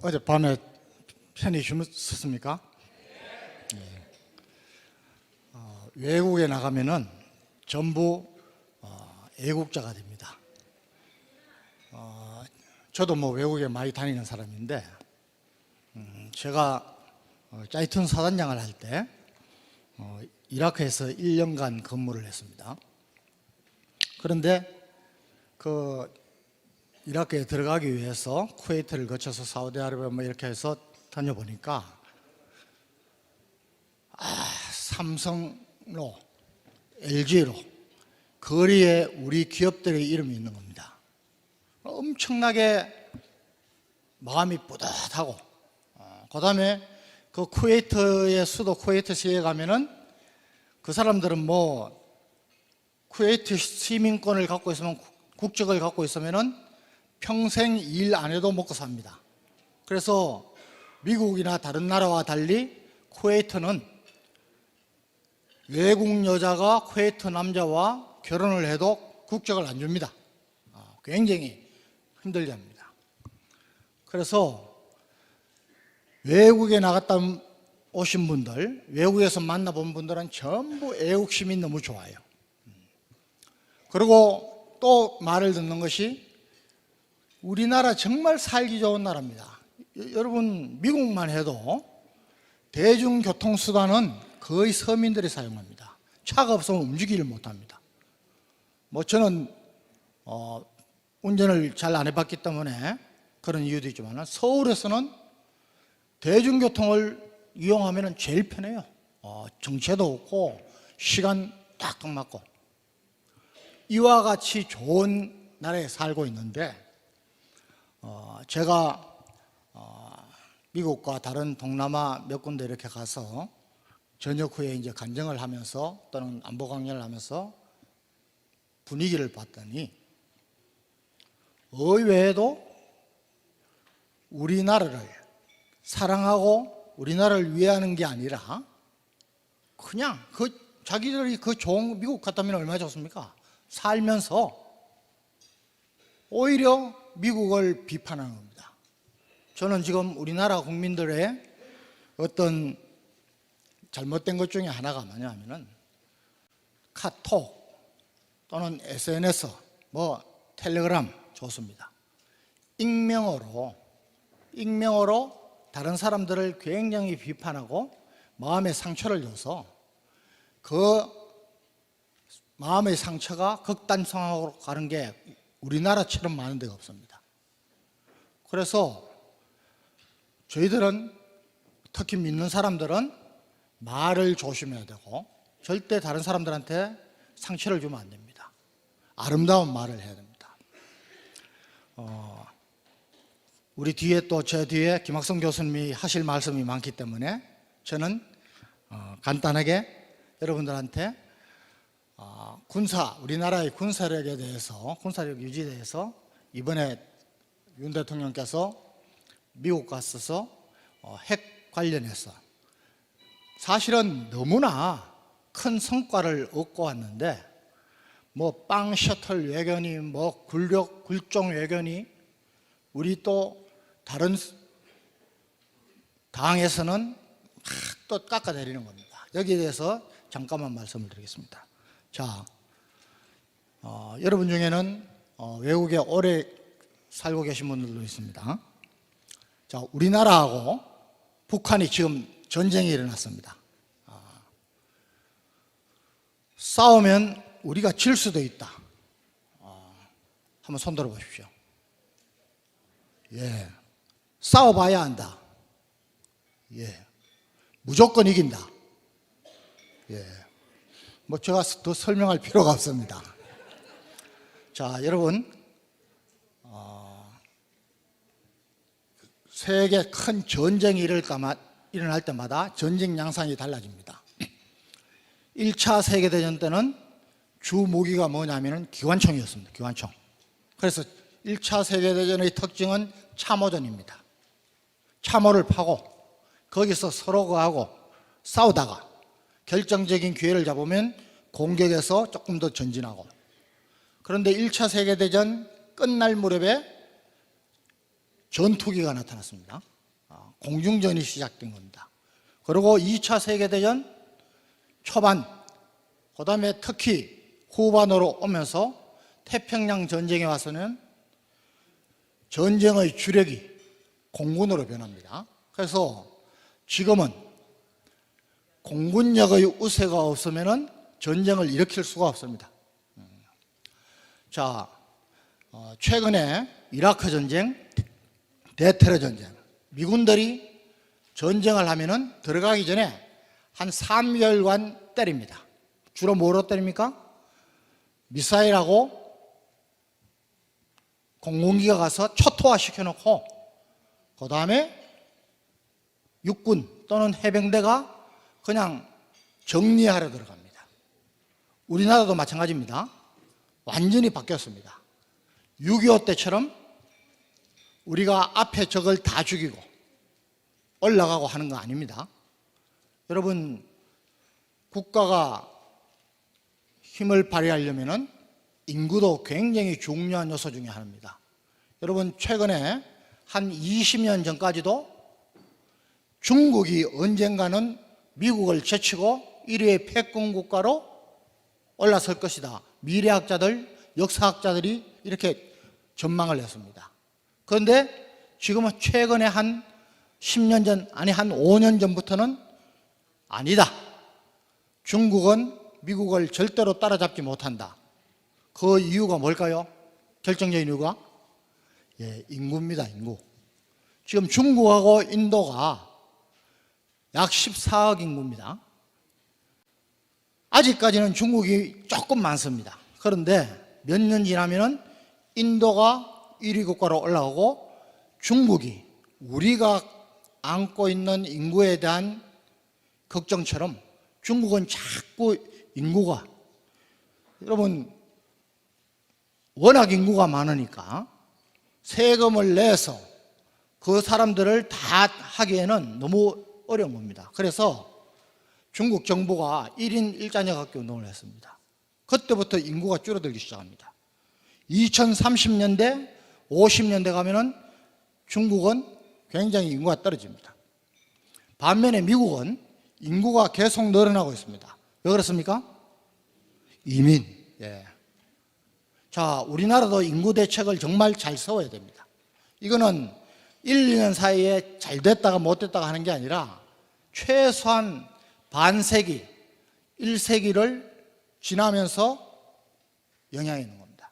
어젯밤에 편히 주무셨습니까? 외국에 나가면은 전부 애국자가 됩니다. 저도 외국에 많이 다니는 사람인데, 제가 짜이툰 사단장을 할 때 이라크에서 1년간 근무를 했습니다. 그런데 그 이라크에 들어가기 위해서 쿠웨이트를 거쳐서 사우디아라비아 이렇게 해서 다녀보니까 삼성로, LG로 거리에 우리 기업들의 이름이 있는 겁니다. 엄청나게 마음이 뿌듯하고, 그 다음에 그 쿠웨이트의 수도 쿠웨이트시에 가면은 그 사람들은 쿠웨이트 시민권을 갖고 있으면, 국적을 갖고 있으면은 평생 일 안 해도 먹고 삽니다. 그래서 미국이나 다른 나라와 달리 쿠웨이트는 외국 여자가 쿠웨이트 남자와 결혼을 해도 국적을 안 줍니다. 굉장히 힘들게 합니다. 그래서 외국에 나갔다 오신 분들, 외국에서 만나본 분들은 전부 애국심이 너무 좋아요. 그리고 또 말을 듣는 것이, 우리나라 정말 살기 좋은 나라입니다. 여러분, 미국만 해도 대중교통수단은 거의 서민들이 사용합니다. 차가 없으면 움직이질 못합니다. 저는 운전을 잘 안 해봤기 때문에 그런 이유도 있지만, 서울에서는 대중교통을 이용하면 제일 편해요. 정체도 없고 시간 딱딱 맞고. 이와 같이 좋은 나라에 살고 있는데, 제가 미국과 다른 동남아 몇 군데 이렇게 가서 전역 후에 이제 간증을 하면서 또는 안보 강연을 하면서 분위기를 봤더니, 의외에도 우리나라를 사랑하고 우리나라를 위하는 게 아니라 그냥 자기들이 좋은, 미국 갔다면 얼마나 좋습니까? 살면서 오히려 미국을 비판하는 겁니다. 저는 지금 우리나라 국민들의 어떤 잘못된 것 중에 하나가 뭐냐면은, 카톡 또는 SNS, 텔레그램 좋습니다. 익명으로 다른 사람들을 굉장히 비판하고 마음의 상처를 줘서 그 마음의 상처가 극단성으로 가는 게 우리나라처럼 많은 데가 없습니다. 그래서 저희들은, 특히 믿는 사람들은 말을 조심해야 되고 절대 다른 사람들한테 상처를 주면 안 됩니다. 아름다운 말을 해야 됩니다. 우리 뒤에 또 제 뒤에 김학성 교수님이 하실 말씀이 많기 때문에 저는 간단하게 여러분들한테 우리나라의 군사력에 대해서, 군사력 유지에 대해서 이번에 윤 대통령께서 미국 갔어서 핵 관련해서 사실은 너무나 큰 성과를 얻고 왔는데, 빵 셔틀 외견이, 굴종 외견이, 우리 또 다른 당에서는 또 깎아내리는 겁니다. 여기에 대해서 잠깐만 말씀을 드리겠습니다. 자, 여러분 중에는 외국에 오래 살고 계신 분들도 있습니다. 자, 우리나라하고 북한이 지금 전쟁이 일어났습니다. 싸우면 우리가 질 수도 있다. 한번 손 들어 보십시오. 예, 싸워봐야 한다. 예, 무조건 이긴다. 예, 제가 더 설명할 필요가 없습니다. 자, 여러분, 세계 큰 전쟁이 일어날 때마다 전쟁 양상이 달라집니다. 1차 세계대전 때는 주 무기가 뭐냐면 기관총이었습니다. 기관총. 그래서 1차 세계대전의 특징은 참호전입니다. 참호를 파고 거기서 서로 하고 싸우다가 결정적인 기회를 잡으면 공격해서 조금 더 전진하고. 그런데 1차 세계대전 끝날 무렵에 전투기가 나타났습니다. 공중전이 시작된 겁니다. 그리고 2차 세계대전 초반, 그 다음에 특히 후반으로 오면서 태평양 전쟁에 와서는 전쟁의 주력이 공군으로 변합니다. 그래서 지금은 공군력의 우세가 없으면 전쟁을 일으킬 수가 없습니다. 자, 최근에 이라크 전쟁, 대테러 전쟁, 미군들이 전쟁을 하면은 들어가기 전에 한 3개월간 때립니다. 주로 뭐로 때립니까? 미사일하고 공군기가 가서 초토화 시켜놓고 그 다음에 육군 또는 해병대가 그냥 정리하러 들어갑니다. 우리나라도 마찬가지입니다. 완전히 바뀌었습니다. 6.25 때처럼 우리가 앞에 적을 다 죽이고 올라가고 하는 거 아닙니다. 여러분, 국가가 힘을 발휘하려면 인구도 굉장히 중요한 요소 중에 하나입니다. 여러분, 최근에 한 20년 전까지도 중국이 언젠가는 미국을 제치고 1위의 패권 국가로 올라설 것이다. 미래학자들, 역사학자들이 이렇게 전망을 했습니다. 그런데 지금은 최근에 한 10년 전, 아니 한 5년 전부터는 아니다. 중국은 미국을 절대로 따라잡지 못한다. 그 이유가 뭘까요? 결정적인 이유가? 인구입니다, 인구. 지금 중국하고 인도가 약 14억 인구입니다. 아직까지는 중국이 조금 많습니다. 그런데 몇 년 지나면은 인도가 1위 국가로 올라오고 중국이 우리가 안고 있는 인구에 대한 걱정처럼 중국은 자꾸 인구가, 여러분, 워낙 인구가 많으니까 세금을 내서 그 사람들을 다 하기에는 너무 어려운 겁니다. 그래서 중국 정부가 1인 1자녀 운동을 했습니다. 그때부터 인구가 줄어들기 시작합니다. 2030년대, 50년대 가면은 중국은 굉장히 인구가 떨어집니다. 반면에 미국은 인구가 계속 늘어나고 있습니다. 왜 그렇습니까? 이민. 자, 우리나라도 인구 대책을 정말 잘 세워야 됩니다. 이거는 1, 2년 사이에 잘 됐다가 못 됐다가 하는 게 아니라 최소한 반세기, 1세기를 지나면서 영향이 있는 겁니다.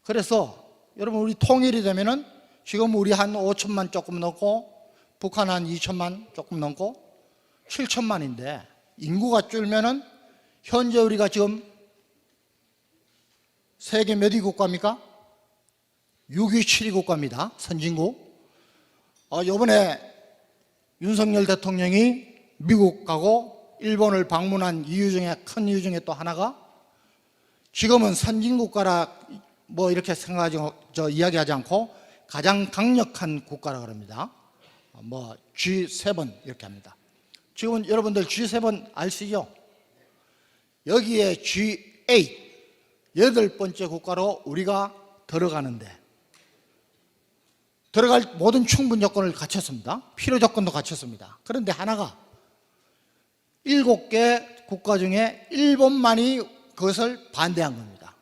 그래서 여러분, 우리 통일이 되면은 지금 우리 한 5천만 조금 넘고 북한 한 2천만 조금 넘고 7천만인데 인구가 줄면은 현재 우리가 지금 세계 몇 위 국가입니까? 6위, 7위 국가입니다. 선진국. 이번에 윤석열 대통령이 미국 가고 일본을 방문한 이유 중에, 큰 이유 중에 또 하나가 지금은 선진국가라 뭐 이렇게 생각하지, 이야기하지 않고 가장 강력한 국가라 그럽니다. 뭐 G7 이렇게 합니다. 지금 여러분들 G7 아시죠? 여기에 G8 8번째 국가로 우리가 들어가는데 들어갈 모든 충분 조건을 갖췄습니다. 필요 조건도 갖췄습니다. 그런데 하나가 7개 국가 중에 일본만이 그것을 반대한 겁니다.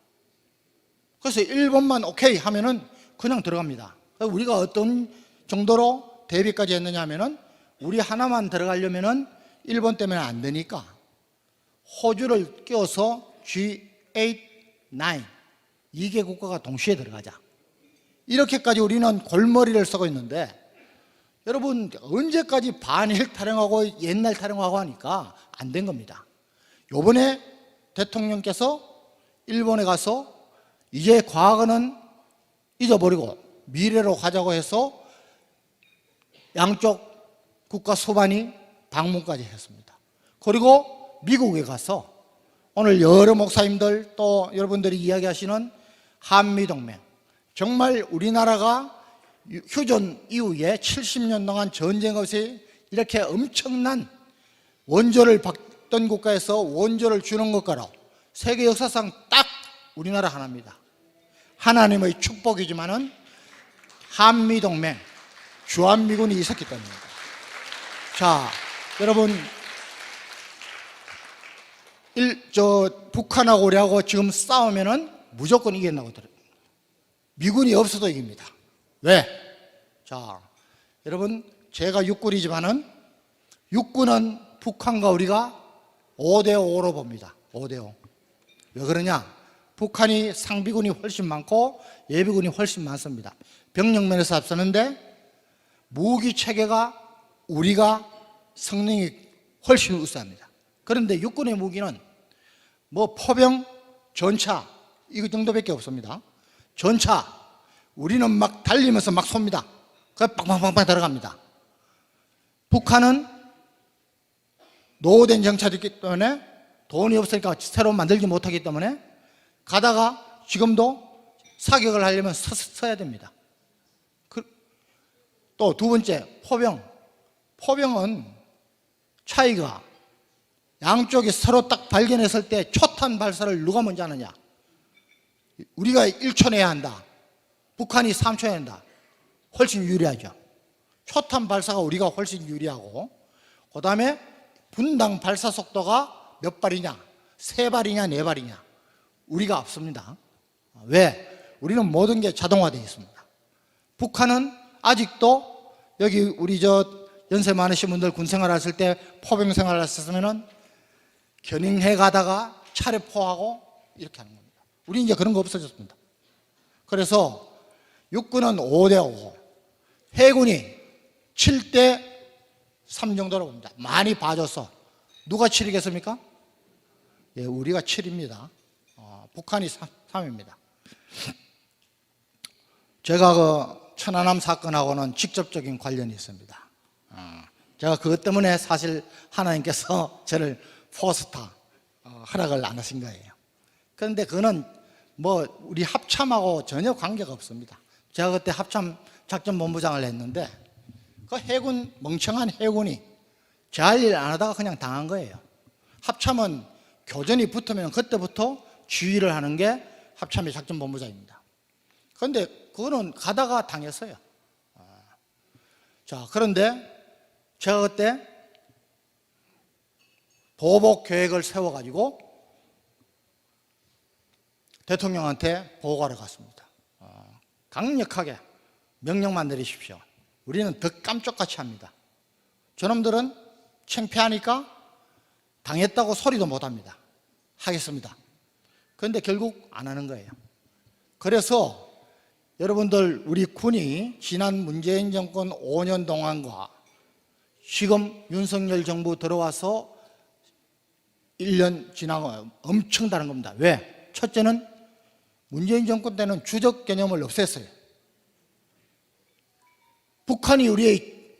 그래서 일본만 오케이 하면은 그냥 들어갑니다. 우리가 어떤 정도로 대비까지 했느냐 하면은 우리 하나만 들어가려면은 일본 때문에 안 되니까 호주를 껴서 G8, 9 2개 국가가 동시에 들어가자. 이렇게까지 우리는 골머리를 쓰고 있는데 여러분, 언제까지 반일 타령하고 옛날 타령하고 하니까 안 된 겁니다. 요번에 대통령께서 일본에 가서 이제 과거는 잊어버리고 미래로 가자고 해서 양쪽 국가 수반이 방문까지 했습니다. 그리고 미국에 가서 오늘 여러 목사님들 또 여러분들이 이야기하시는 한미동맹, 정말 우리나라가 휴전 이후에 70년 동안 전쟁 없이 이렇게 엄청난 원조를 받던 국가에서 원조를 주는 것과로 세계 역사상 딱 우리나라 하나입니다. 하나님의 축복이지만은 한미동맹, 주한미군이 있었기 때문입니다. 자, 여러분, 북한하고 우리하고 지금 싸우면은 무조건 이긴다고 들어요. 미군이 없어도 이깁니다. 왜? 자, 여러분, 제가 육군이지만은 육군은 북한과 우리가 5대5로 봅니다. 5대5. 왜 그러냐? 북한이 상비군이 훨씬 많고 예비군이 훨씬 많습니다. 병력면에서 앞서는데 무기 체계가 우리가 성능이 훨씬 우수합니다. 그런데 육군의 무기는 뭐 포병, 전차 이거 정도밖에 없습니다. 전차 우리는 막 달리면서 막 쏩니다. 그 빵빵빵빵 들어갑니다. 북한은 노후된 정차도 있기 때문에 돈이 없으니까 새로 만들지 못하기 때문에 가다가 지금도 사격을 하려면 서야 됩니다. 또 두 번째, 포병. 포병은 차이가 양쪽이 서로 딱 발견했을 때 초탄 발사를 누가 먼저 하느냐. 우리가 1초 내야 한다. 북한이 3초 내야 한다. 훨씬 유리하죠. 초탄 발사가 우리가 훨씬 유리하고, 그 다음에 분당 발사 속도가 몇 발이냐, 3발이냐 4발이냐, 우리가 없습니다. 왜? 우리는 모든 게 자동화되어 있습니다. 북한은 아직도 여기 우리 연세 많으신 분들 군 생활하실 때 포병 생활하셨으면은 견인해 가다가 차례 포하고 이렇게 하는 겁니다. 우리 이제 그런 거 없어졌습니다. 그래서 육군은 5대5, 해군이 7대3 정도로 봅니다. 많이 봐줘서 누가 7이겠습니까? 예, 우리가 7입니다. 북한이 3입니다. 제가 그 천안함 사건하고는 직접적인 관련이 있습니다. 제가 그것 때문에 사실 하나님께서 저를 포스타 허락을 안 하신 거예요. 그런데 그거는 뭐 우리 합참하고 전혀 관계가 없습니다. 제가 그때 합참 작전본부장을 했는데 그 해군, 멍청한 해군이 제 할 일 안 하다가 그냥 당한 거예요. 합참은 교전이 붙으면 그때부터 지휘를 하는 게 합참의 작전본부장입니다. 그런데 그거는 가다가 당했어요. 자, 그런데 제가 그때 보복 계획을 세워가지고 대통령한테 보고하러 갔습니다. 강력하게 명령만 내리십시오. 우리는 더 깜짝같이 합니다. 저놈들은 창피하니까 당했다고 소리도 못합니다. 하겠습니다. 그런데 결국 안 하는 거예요. 그래서 여러분들, 우리 군이 지난 문재인 정권 5년 동안과 지금 윤석열 정부 들어와서 1년 지나고 엄청 다른 겁니다. 왜? 첫째는 문재인 정권 때는 주적 개념을 없앴어요. 북한이 우리의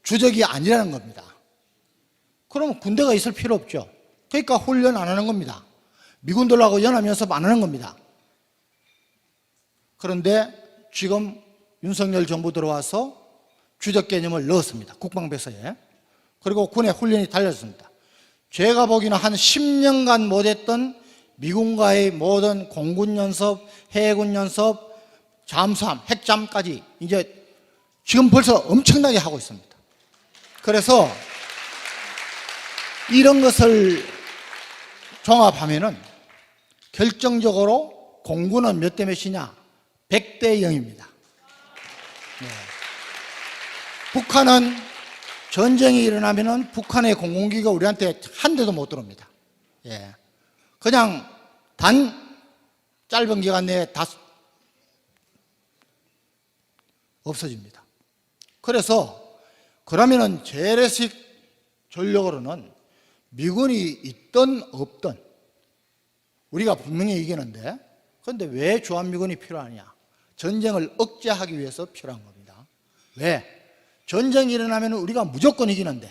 주적이 아니라는 겁니다. 그러면 군대가 있을 필요 없죠. 그러니까 훈련 안 하는 겁니다. 미군들하고 연합연습 안 하는 겁니다. 그런데 지금 윤석열 정부 들어와서 주적 개념을 넣었습니다. 국방부에서에. 그리고 군의 훈련이 달렸습니다. 제가 보기에는 한 10년간 못했던 미군과의 모든 공군 연습, 해군 연습, 잠수함, 핵잠까지 이제 지금 벌써 엄청나게 하고 있습니다. 그래서 이런 것을 종합하면은 결정적으로 공군은 몇 대 몇이냐? 100대 0입니다. 네. 북한은 전쟁이 일어나면은 북한의 공군기가 우리한테 한 대도 못 들어옵니다. 예. 그냥 짧은 기간 내에 다 없어집니다. 그래서 그러면은 재래식 전력으로는 미군이 있든 없든 우리가 분명히 이기는데, 그런데 왜 주한미군이 필요하냐? 전쟁을 억제하기 위해서 필요한 겁니다. 왜? 전쟁이 일어나면 우리가 무조건 이기는데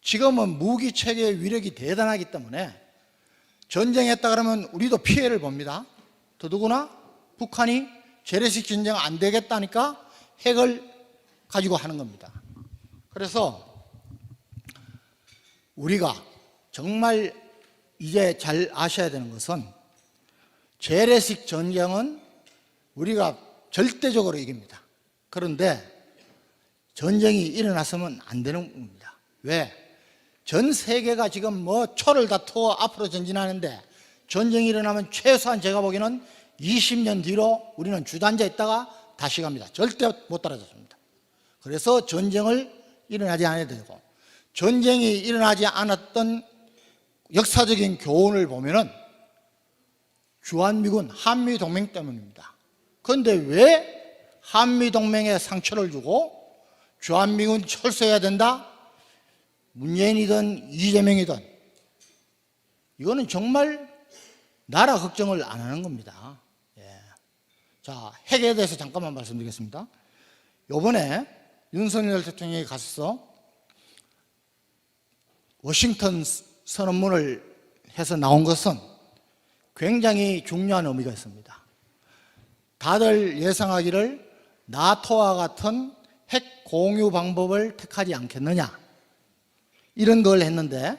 지금은 무기 체계의 위력이 대단하기 때문에 전쟁했다 그러면 우리도 피해를 봅니다. 더더구나 북한이 재래식 전쟁 안 되겠다니까 핵을 가지고 하는 겁니다. 그래서 우리가 정말 이제 잘 아셔야 되는 것은 재래식 전쟁은 우리가 절대적으로 이깁니다. 그런데 전쟁이 일어났으면 안 되는 겁니다. 왜? 전 세계가 지금 뭐 초를 다투어 앞으로 전진하는데 전쟁이 일어나면 최소한 제가 보기에는 20년 뒤로 우리는 주저앉아 있다가 다시 갑니다. 절대 못 따라잡습니다. 그래서 전쟁을 일어나지 않아야 되고, 전쟁이 일어나지 않았던 역사적인 교훈을 보면은 주한미군 한미동맹 때문입니다. 그런데 왜 한미동맹에 상처를 주고 주한미군 철수해야 된다? 문재인이든 이재명이든 이거는 정말 나라 걱정을 안 하는 겁니다. 자, 핵에 대해서 잠깐만 말씀드리겠습니다. 이번에 윤석열 대통령이 가서 워싱턴 선언문을 해서 나온 것은 굉장히 중요한 의미가 있습니다. 다들 예상하기를 나토와 같은 핵 공유 방법을 택하지 않겠느냐, 이런 걸 했는데,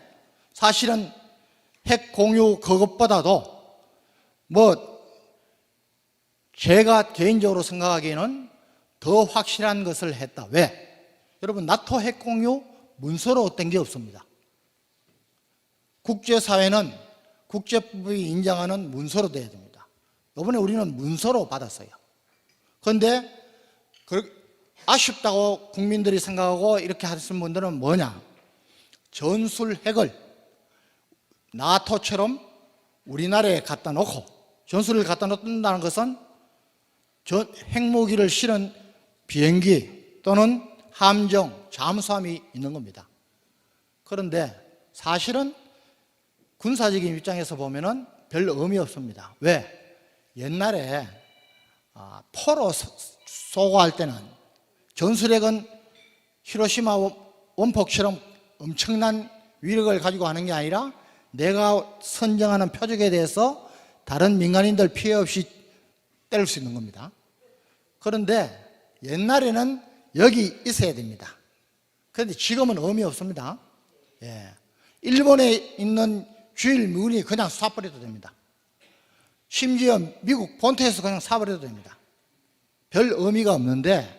사실은 핵 공유 그것보다도 제가 개인적으로 생각하기에는 더 확실한 것을 했다. 왜? 여러분, 나토 핵 공유 문서로 된 게 없습니다. 국제사회는 국제법이 인정하는 문서로 돼야 됩니다. 이번에 우리는 문서로 받았어요. 그런데 아쉽다고 국민들이 생각하고 이렇게 하시는 분들은 뭐냐? 전술 핵을 나토처럼 우리나라에 갖다 놓고, 전술을 갖다 놓는다는 것은 핵무기를 실은 비행기 또는 함정, 잠수함이 있는 겁니다. 그런데 사실은 군사적인 입장에서 보면은 별 의미 없습니다. 왜? 옛날에 포로 쏘고할 때는 전술핵은 히로시마 원폭처럼 엄청난 위력을 가지고 하는 게 아니라 내가 선정하는 표적에 대해서 다른 민간인들 피해 없이 때릴 수 있는 겁니다. 그런데 옛날에는 여기 있어야 됩니다. 그런데 지금은 의미 없습니다. 일본에 있는 주일 미군이 그냥 쏴버려도 됩니다. 심지어 미국 본토에서 그냥 쏴버려도 됩니다. 별 의미가 없는데,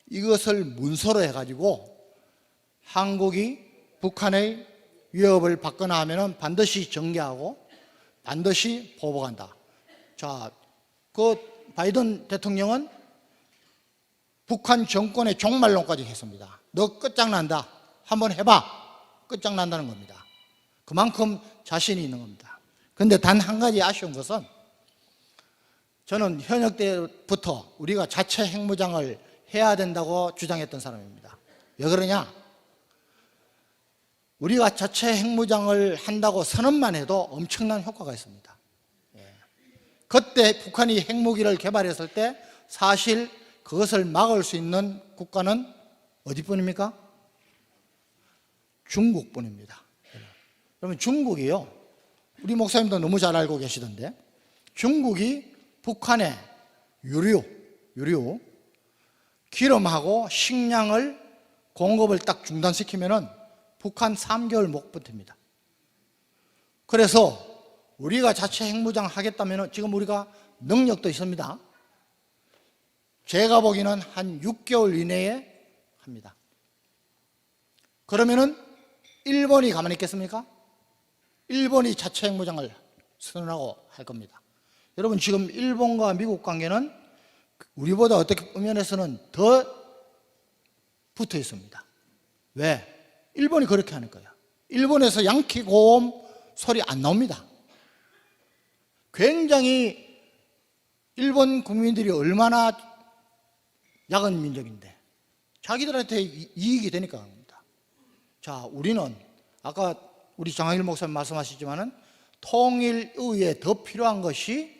이것을 문서로 해가지고 한국이 북한의 위협을 받거나 하면은 반드시 전개하고 반드시 보복한다. 자, 바이든 대통령은 북한 정권의 종말론까지 했습니다. 너 끝장난다. 한번 해봐. 끝장난다는 겁니다. 그만큼 자신이 있는 겁니다. 그런데 단 한 가지 아쉬운 것은, 저는 현역 때부터 우리가 자체 핵무장을 해야 된다고 주장했던 사람입니다. 왜 그러냐? 우리가 자체 핵무장을 한다고 선언만 해도 엄청난 효과가 있습니다. 그때 북한이 핵무기를 개발했을 때 사실 그것을 막을 수 있는 국가는 어디뿐입니까? 중국뿐입니다. 그러면 중국이요, 우리 목사님도 너무 잘 알고 계시던데, 중국이 북한의 유류, 기름하고 식량을 공급을 딱 중단시키면은 북한 3개월 못 버팁니다. 그래서 우리가 자체 핵무장 하겠다면 지금 우리가 능력도 있습니다. 제가 보기에는 한 6개월 이내에 합니다. 그러면은 일본이 가만히 있겠습니까? 일본이 자체 핵무장을 선언하고 할 겁니다. 여러분, 지금 일본과 미국 관계는 우리보다 어떻게 면에서는 더 붙어 있습니다. 왜? 일본이 그렇게 하는 거예요. 일본에서 양키 고음 소리 안 나옵니다. 굉장히 일본 국민들이 얼마나 야근 민족인데 자기들한테 이익이 되니까 합니다. 자, 우리는 아까 우리 장학일 목사님 말씀하시지만은 통일의회에 더 필요한 것이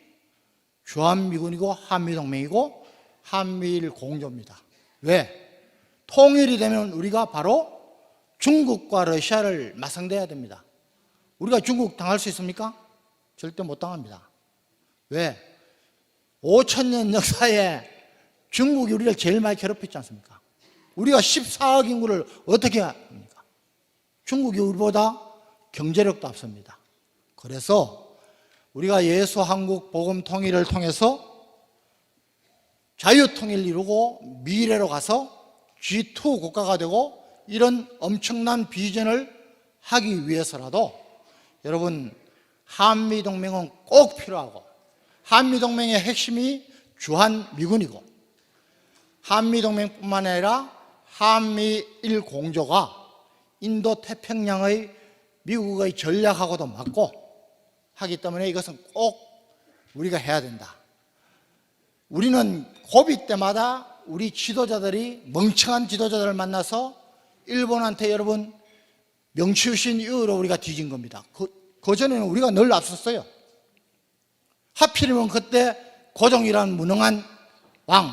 주한미군이고 한미동맹이고 한미일 공조입니다. 왜? 통일이 되면 우리가 바로 중국과 러시아를 맞상대해야 됩니다. 우리가 중국 당할 수 있습니까? 절대 못 당합니다. 왜? 5,000년 역사에 중국이 우리를 제일 많이 괴롭혔지 않습니까? 우리가 14억 인구를 어떻게 합니까? 중국이 우리보다 경제력도 앞섭니다. 그래서 우리가 예수 한국 복음 통일을 통해서 자유통일을 이루고 미래로 가서 G2 국가가 되고 이런 엄청난 비전을 하기 위해서라도 여러분 한미동맹은 꼭 필요하고 한미동맹의 핵심이 주한미군이고 한미동맹뿐만 아니라 한미일 공조가 인도태평양의 미국의 전략하고도 맞고 하기 때문에 이것은 꼭 우리가 해야 된다. 우리는 고비 때마다 우리 지도자들이 멍청한 지도자들을 만나서 일본한테 여러분 명치유신 이후로 우리가 뒤진 겁니다. 그전에는 우리가 늘 앞섰어요. 하필이면 그때 고종이라는 무능한 왕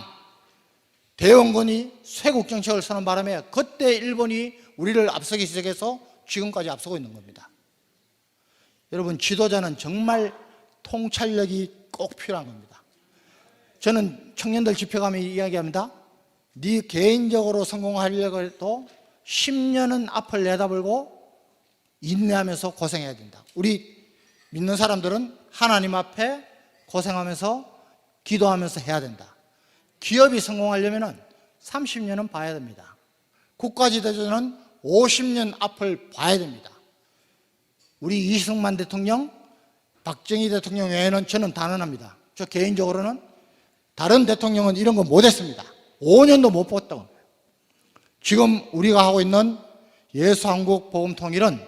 대원군이 쇄국 정책을 서는 바람에 그때 일본이 우리를 앞서기 시작해서 지금까지 앞서고 있는 겁니다. 여러분 지도자는 정말 통찰력이 꼭 필요한 겁니다. 저는 청년들 집회 가면 이야기합니다. 네 개인적으로 성공하려고 해도 10년은 앞을 내다보고 인내하면서 고생해야 된다. 우리 믿는 사람들은 하나님 앞에 고생하면서 기도하면서 해야 된다. 기업이 성공하려면 30년은 봐야 됩니다. 국가지도자는 50년 앞을 봐야 됩니다. 우리 이승만 대통령, 박정희 대통령 외에는 저는 단언합니다. 저 개인적으로는 다른 대통령은 이런 거 못했습니다. 5년도 못 뽑았다고. 지금 우리가 하고 있는 예수한국 복음통일은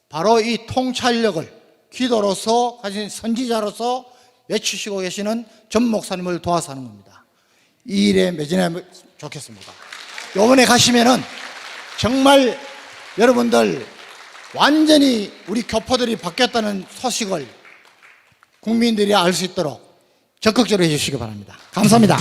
바로 이 통찰력을 기도로서 가진 선지자로서 외치시고 계시는 전 목사님을 도와서 하는 겁니다. 이 일에 매진하면 좋겠습니다. 이번에 가시면은 정말 여러분들 완전히 우리 교포들이 바뀌었다는 소식을 국민들이 알 수 있도록 적극적으로 해주시기 바랍니다. 감사합니다.